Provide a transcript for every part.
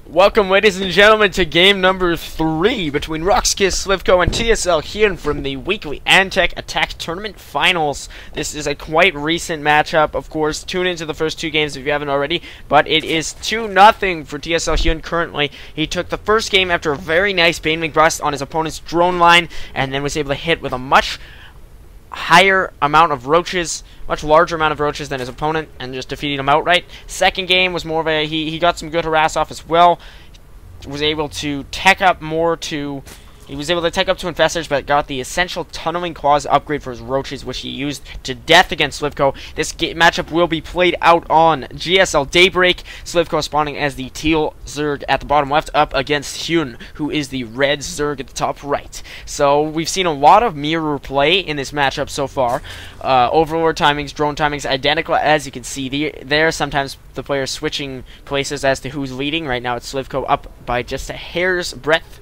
Welcome, ladies and gentlemen, to game number 3 between roxkisSlivko and TSLHyuN from the weekly Antec Attack Tournament Finals. This is a quite recent matchup, of course. Tune into the first two games if you haven't already, but it is 2-0 for TSLHyuN currently. He took the first game after a very nice Baneling Burst on his opponent's drone line, and then was able to hit with a much higher amount of roaches, much larger amount of roaches than his opponent, and just defeated him outright. Second game was more of a, he got some good harass off as well, was able to tech up more to, he was able to tech up to Infestors, but got the Essential Tunneling Claws upgrade for his roaches, which he used to death against Slivko. This matchup will be played out on GSL Daybreak. Slivko spawning as the teal Zerg at the bottom left, up against HyuN, who is the red Zerg at the top right. So we've seen a lot of mirror play in this matchup so far. Overlord timings, drone timings, identical as you can see there. Sometimes the players switching places as to who's leading. Right now it's Slivko up by just a hair's breadth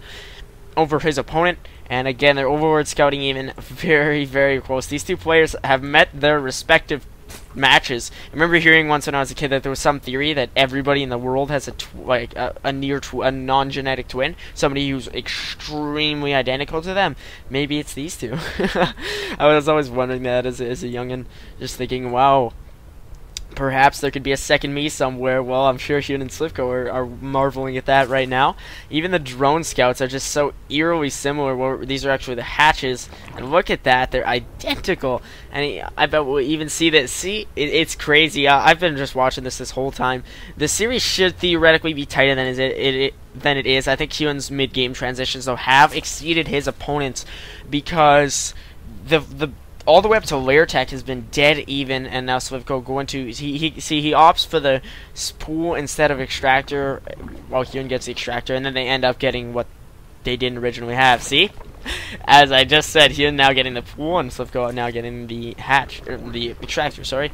over his opponent, and again their overlord scouting even very, very close. These two players have met their respective matches. I remember hearing once when I was a kid that there was some theory that everybody in the world has a non-genetic twin, somebody who's extremely identical to them. Maybe it's these two. I was always wondering that as a youngin', just thinking, wow, perhaps there could be a second me somewhere. Well, I'm sure HyuN and Slivko are marveling at that right now. Even the drone scouts are just so eerily similar. Well, these are actually the hatches, and look at that, they're identical. And I bet we'll even see that. See, it's crazy. I've been just watching this whole time. The series should theoretically be tighter than it is. I think HyuN's mid-game transitions though have exceeded his opponents, because the all the way up to lair tech has been dead even, and now Slivko going to he opts for the spool instead of extractor, while HyuN gets the extractor, and then they end up getting what they didn't originally have. See, as I just said, HyuN now getting the pool and Slivko now getting the the extractor. Sorry.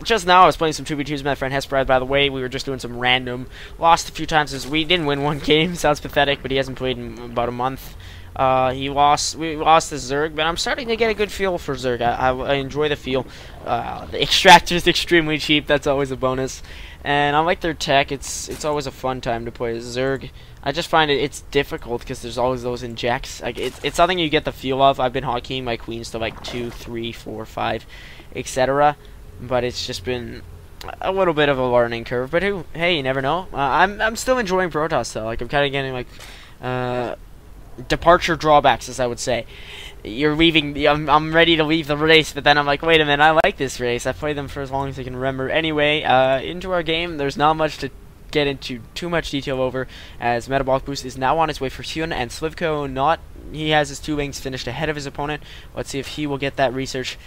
Just now I was playing some 2v2s with my friend Hesperad. By the way, we were just doing some random. Lost a few times as we didn't win one game. Sounds pathetic, but he hasn't played in about a month. We lost the Zerg, but I'm starting to get a good feel for Zerg. I enjoy the feel. The extractor is extremely cheap. That's always a bonus, and I like their tech. It's always a fun time to play Zerg. I just find it's difficult because there's always those injects. Like it's something you get the feel of. I've been hotkeying my queens to like 2, 3, 4, 5, etc. But it's just been a little bit of a learning curve. But hey, you never know. I'm still enjoying Protoss though. Like I'm kind of getting like departure drawbacks, as I would say. You're leaving. I'm ready to leave the race, but then I'm like, wait a minute, I like this race. I played them for as long as I can remember. Anyway, into our game. There's not much to get into too much detail over, as Metabolic Boost is now on its way for HyuN, and Slivko not. He has his 2 wings finished ahead of his opponent. Let's see if he will get that research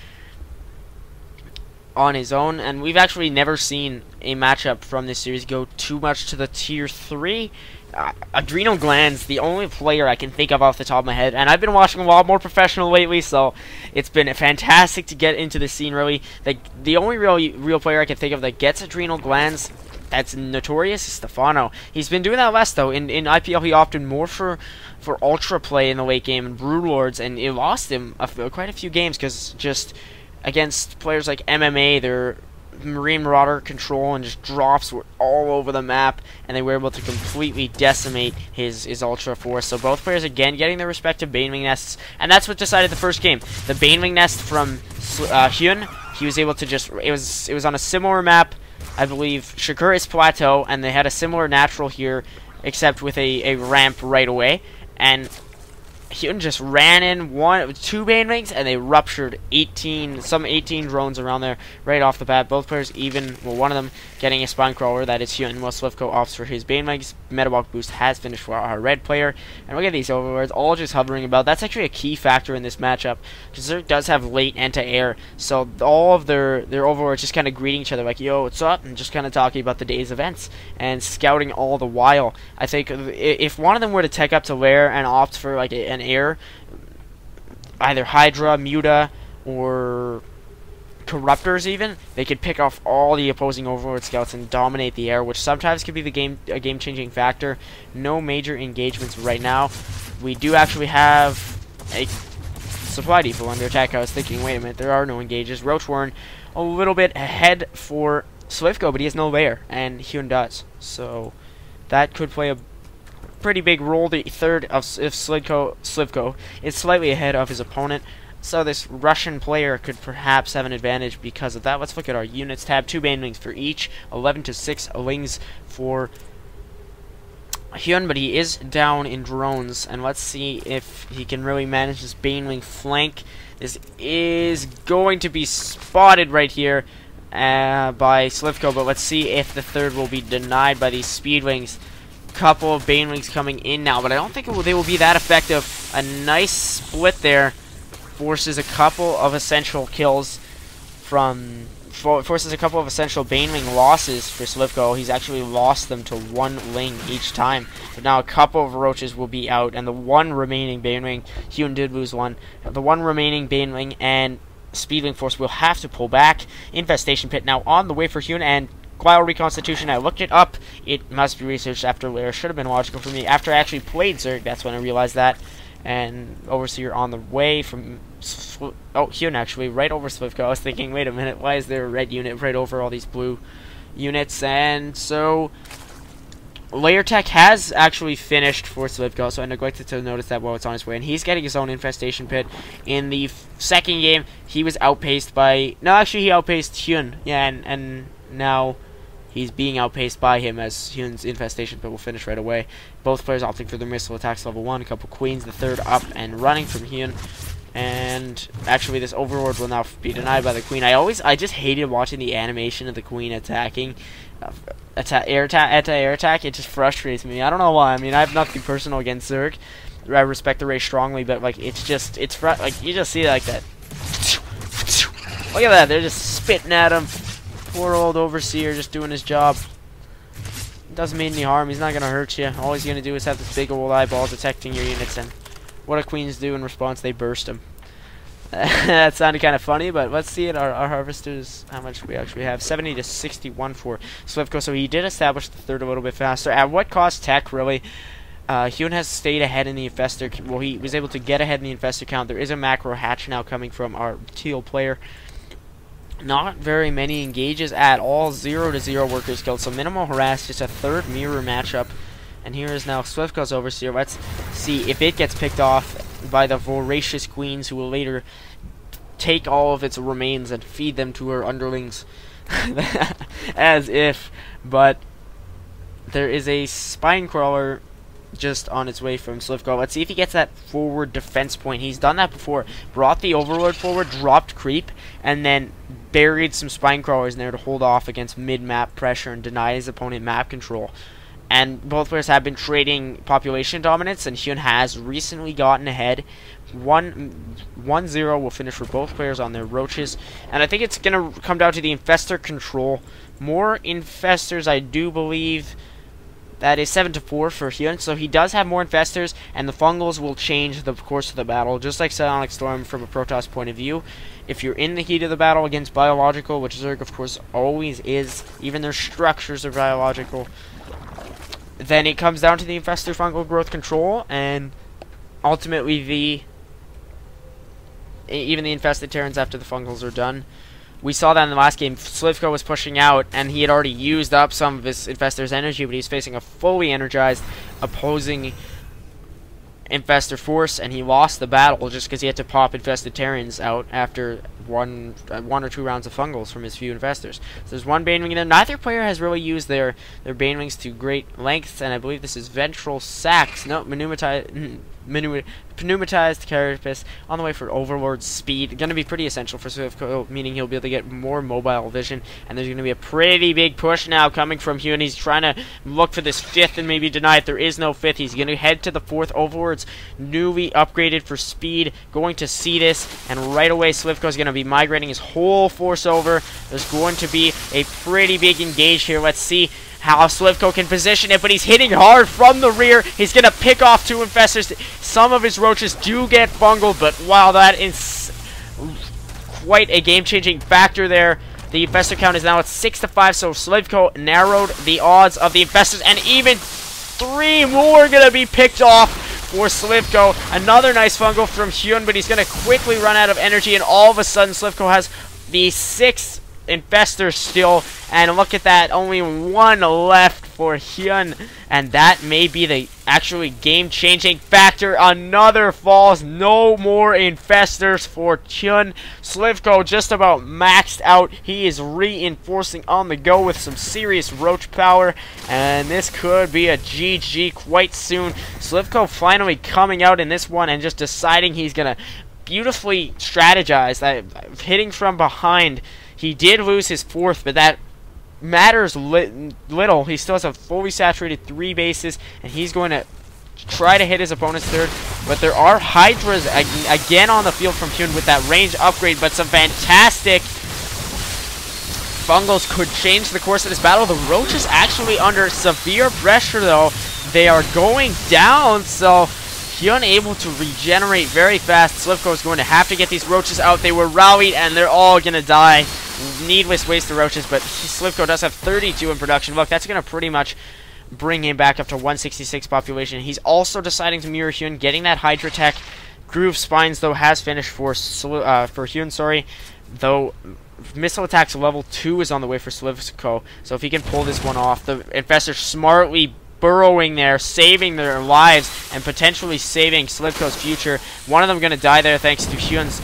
on his own. And we've actually never seen a matchup from this series go too much to the tier 3. Adrenal Glands, the only player I can think of off the top of my head, and I've been watching a lot more professional lately, so it's been fantastic to get into the scene. Really, the only real player I can think of that gets Adrenal Glands that's notorious is Stefano. He's been doing that less though. In IPL, he opted more for ultra play in the late game and Broodlords, and it lost him quite a few games because just against players like MMA, their Marine Marauder control and just drops were all over the map, and they were able to completely decimate his Ultra Force. So both players again getting their respective Baneling Nests, and that's what decided the first game. The Baneling Nest from HyuN, he was able to just, it was on a similar map, I believe, Shakuris Plateau, and they had a similar natural here, except with a ramp right away, and HyuN just ran in 2 Banelings, and they ruptured 18 drones around there right off the bat. Both players even, well, one of them getting a Spine Crawler, that is HyuN, while Slivko opts for his Banelings. Metabolic Boost has finished for our red player, and look at these overlords all just hovering about. That's actually a key factor in this matchup, because Zerg does have late anti-air, so all of their overlords just kind of greeting each other like, yo, what's up, and just kind of talking about the day's events, and scouting all the while. I think if one of them were to tech up to lair and opt for like an air, either Hydra, Muta, or Corruptors even, they could pick off all the opposing Overlord scouts and dominate the air, which sometimes could be a game-changing factor. No major engagements right now. We do actually have a supply depot under attack. I was thinking, wait a minute, there are no engages. Roachwarren a little bit ahead for Slivko, but he has no lair, and HyuN does. So that could play a pretty big role. The third of if Slivko is slightly ahead of his opponent, so this Russian player could perhaps have an advantage because of that. Let's look at our units tab. 2 banelings for each, 11 to 6 lings for Hyun, but he is down in drones, and let's see if he can really manage this baneling flank. This is going to be spotted right here by Slivko, but let's see if the third will be denied by these speedlings. Couple of banelings coming in now, but I don't think they will be that effective. A nice split there forces a couple of essential kills forces a couple of essential baneling losses for Slivko. He's actually lost them to 1 ling each time, but now a couple of roaches will be out, and the one remaining baneling, Hyun did lose one, the one remaining baneling and speedling force will have to pull back. Infestation pit now on the way for Hyun, and Glial reconstitution, I looked it up. It must be researched after later. Should have been logical for me. After I actually played Zerg, that's when I realized that. And Overseer on the way from... Oh, Hyun actually, right over Slivko. I was thinking, wait a minute, why is there a red unit right over all these blue units? And so... Layer Tech has actually finished for Slivko, so I neglected to notice that while it's on its way. And he's getting his own infestation pit. In the second game, he was outpaced by... No, actually, he outpaced Hyun. Yeah, and now... he's being outpaced by him as Hyun's infestation pit will finish right away. Both players opting for their missile attacks level 1. A couple queens, the third up and running from Hyun. And actually this overlord will now be denied by the queen. I just hated watching the animation of the queen attacking. Anti-air attack. It just frustrates me. I don't know why. I mean, I have nothing personal against Zerg. I respect the race strongly, but like like you just see it like that. Look at that. They're just spitting at him. Poor old Overseer just doing his job. Doesn't mean any harm. He's not going to hurt you. All he's going to do is have this big old eyeball detecting your units, and what do queens do in response? They burst him. That sounded kind of funny, but let's see it. Our harvesters, how much we actually have. 70 to 61 for Slivko, so he did establish the third a little bit faster. At what cost? Tech, really. Hyun has stayed ahead in the infestor. Well, he was able to get ahead in the infestor count. There is a macro hatch now coming from our teal player. Not very many engages at all. 0 to 0 workers killed. So minimal harass, just a third mirror matchup. And here is now Slivko's Overseer. Let's see if it gets picked off by the voracious queens, who will later take all of its remains and feed them to her underlings. As if. But there is a spine crawler just on its way from Slivko. Let's see if he gets that forward defense point. He's done that before. Brought the Overlord forward, dropped creep, and then buried some spine crawlers in there to hold off against mid-map pressure and deny his opponent map control. And both players have been trading population dominance, and Hyun has recently gotten ahead. 1-0 will finish for both players on their roaches. And I think it's going to come down to the infestor control. More infestors, I do believe. That is 7 to 4 for Hyun, so he does have more infestors, and the fungals will change the course of the battle, just like Psionic Storm from a Protoss point of view. If you're in the heat of the battle against biological, which Zerg of course always is, even their structures are biological, then it comes down to the infestor fungal growth control, and ultimately even the infested Terrans after the fungals are done. We saw that in the last game. Slivko was pushing out, and he had already used up some of his infestor's energy, but he's facing a fully energized opposing infestor force, and he lost the battle just because he had to pop infested Terrans out after one or two rounds of fungals from his few infestors. So there's one baneling there. Neither player has really used their banelings to great lengths, and I believe this is ventral sacs. No, pneumatized carapace on the way for Overlord speed. Going to be pretty essential for Slivko, meaning he'll be able to get more mobile vision, and there's going to be a pretty big push now coming from Hyun. He's trying to look for this fifth and maybe deny it. There is no fifth. He's going to head to the fourth. Overlord's newly upgraded for speed, going to see this, and right away Slivko's going to be migrating his whole force over. There's going to be a pretty big engage here. Let's see how Slivko can position it, but he's hitting hard from the rear. He's going to pick off two infestors. Some of his roaches do get bungled, but wow, that is quite a game-changing factor there. The infestor count is now at 6 to 5, so Slivko narrowed the odds of the infestors, and even 3 more going to be picked off for Slivko. Another nice fungal from Hyun, but he's going to quickly run out of energy, and all of a sudden Slivko has the 6th infestor still, and look at that, only 1 left for Hyun, and that may be the actually game-changing factor. Another falls, no more infestors for Hyun. Slivko just about maxed out. He is reinforcing on the go with some serious roach power, and this could be a GG quite soon. Slivko finally coming out in this one and just deciding he's gonna beautifully strategize that hitting from behind. He did lose his fourth, but that matters little. He still has a fully saturated 3 bases, and he's going to try to hit his opponent's third. But there are Hydras again on the field from Hyun with that range upgrade, but some fantastic fungals could change the course of this battle. The Roach is actually under severe pressure, though. They are going down, so Hyun able to regenerate very fast. Slivko is going to have to get these Roaches out. They were rallied, and they're all going to die. Needless waste of Roaches, but Slivko does have 32 in production. Look, that's going to pretty much bring him back up to 166 population. He's also deciding to mirror Hyun, getting that Hydra tech. Groove Spines, though, has finished for Hyun, sorry. Though missile attacks level 2 is on the way for Slivko, so if he can pull this one off, the Infestor smartly burrowing there, saving their lives, and potentially saving Slivko's future. One of them going to die there thanks to Hyun's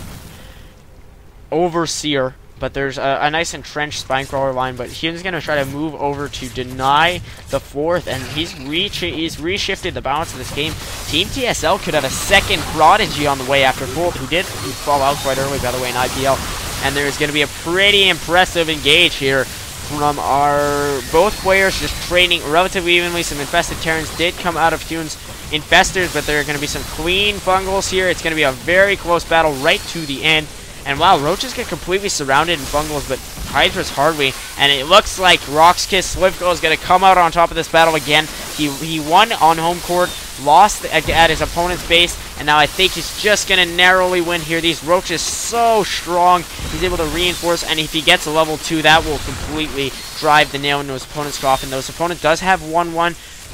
Overseer. But there's a nice entrenched Spinecrawler line, but Hyun's going to try to move over to deny the fourth, and he's reshifted the balance of this game. Team TSL could have a second Prodigy on the way after Volt, who did fall out quite early, by the way, in IPL. And there's going to be a pretty impressive engage here from our both players, just trading relatively evenly. Some infested Terrans did come out of Hyun's Infestors, but there are going to be some clean fungals here. It's going to be a very close battle right to the end. And wow, Roaches get completely surrounded in fungals, but Hydra's hardly. And it looks like roxkisSlivko is going to come out on top of this battle again. He won on home court, lost at his opponent's base, and now I think he's just going to narrowly win here. These Roaches so strong. He's able to reinforce, and if he gets a level 2, that will completely drive the nail into his opponent's coffin. Though his opponent does have 1-1,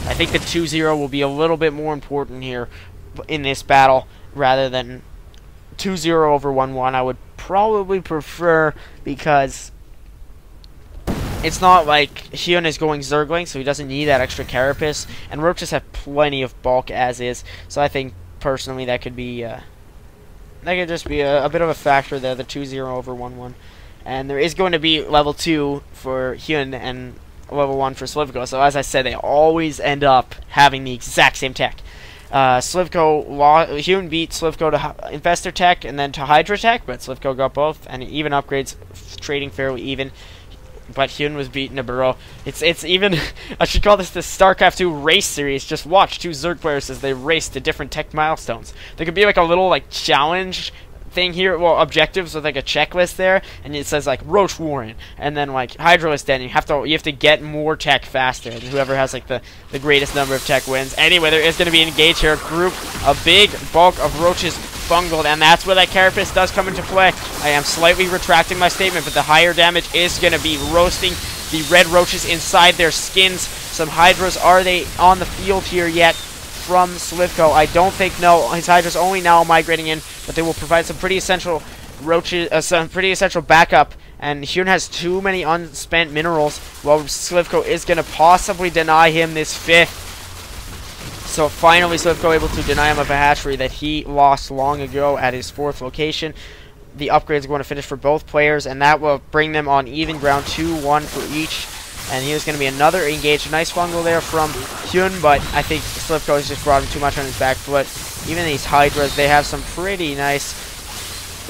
I think the 2-0 will be a little bit more important here in this battle rather than 2-0 over 1-1. I would probably prefer, because it's not like Hyun is going Zergling, so he doesn't need that extra Carapace, and Roaches have plenty of bulk as is, so I think personally that could be that could just be a bit of a factor there, the 2-0 over 1-1. And there is going to be level 2 for Hyun and level 1 for Slivko, so as I said, they always end up having the exact same tech. Hyun beat Slivko to Infestor Tech and then to Hydra Tech, but Slivko got both, and even upgrades, trading fairly even. But Hyun was beaten to Burrow. It's even, I should call this the StarCraft 2 race series. Just watch 2 Zerg players as they race to different tech milestones. There could be like a little like challenge thing here, well, objectives with like a checklist there, and it says like Roach Warren, and then like Hydralist Den. You have to get more tech faster, and whoever has like the greatest number of tech wins. Anyway, there is going to be an engage here. Group, a big bulk of Roaches bungled, and that's where that Carapace does come into play. I am slightly retracting my statement, but the higher damage is going to be roasting the red Roaches inside their skins. Some Hydras, are they on the field here yet? From Slivko, I don't think, no. His Hydra's only now migrating in, but they will provide some pretty essential Roaches, some pretty essential backup. And Hyun has too many unspent minerals, while Slivko is going to possibly deny him this 5th. So finally, Slivko able to deny him of a hatchery that he lost long ago at his 4th location. The upgrades are going to finish for both players, and that will bring them on even ground, 2-1 for each. And here's going to be another engage. Nice fungal there from Hyun, but I think Slivko has just brought him too much on his back foot. Even these Hydras, they have some pretty nice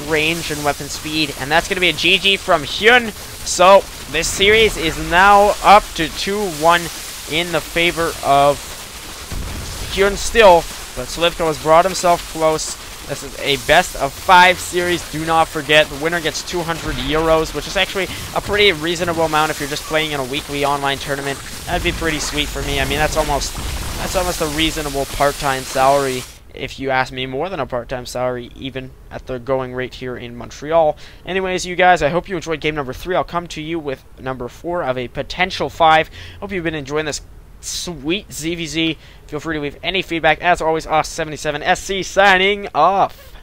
range and weapon speed. And that's going to be a GG from Hyun. So this series is now up to 2-1 in the favor of Hyun still. But Slivko has brought himself close. This is a best of 5 series. Do not forget, the winner gets 200 euros, which is actually a pretty reasonable amount if you're just playing in a weekly online tournament. That'd be pretty sweet for me. I mean, that's almost a reasonable part-time salary, if you ask me, more than a part-time salary, even at the going rate here in Montreal. Anyways, you guys, I hope you enjoyed game number 3. I'll come to you with number 4 of a potential 5. Hope you've been enjoying this sweet ZvZ. Feel free to leave any feedback. As always, us77SC signing off.